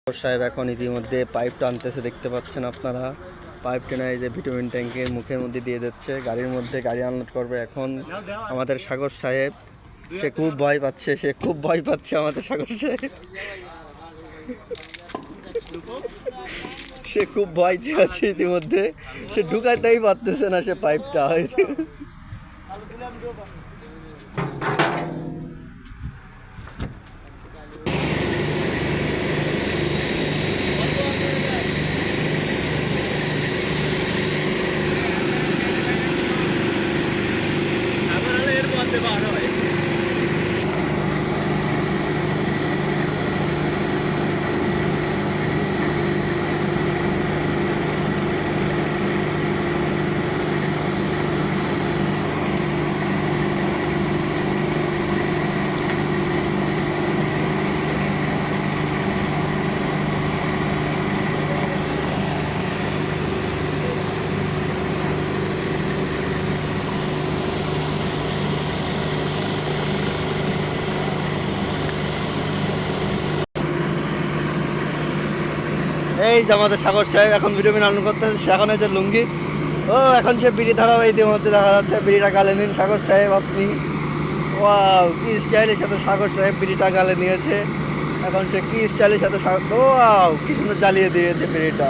সাহেব এখন ইতিমধ্যে পাইপ টানতেছে, দেখতে পাচ্ছেন আপনারা। পাইপ টেনে এই যে ভিটামিন ট্যাঙ্কের মুখের মধ্যে দিয়ে দিচ্ছে, গাড়ির মধ্যে গাড়ি আনলোড করবে এখন আমাদের সাগর সাহেব। সে খুব ভয় পাচ্ছে আমাদের সাগর সাহেব। সে খুব ভয়তে আছে ইতিমধ্যে, সে ঢুকাতেই পারতেছে না সে পাইপটা। এই যে আমাদের সাগর সাহেব এখন ভিটামিন আনলোড করতেছে, সে এখন হয়েছে লুঙ্গি। ও এখন সে বিড়ি ধরাও ইতিমধ্যে দেখা যাচ্ছে। বিড়িটা গালে নিন সাগর সাহেব আপনি। ওয়াও, কি স্টাইলের সাথে সাগর সাহেব বিড়িটা গালে নিয়েছে। এখন সে কি স্টাইলের সাথে ওয়াও, কি সুন্দর জ্বালিয়ে দিয়েছে বিড়িটা।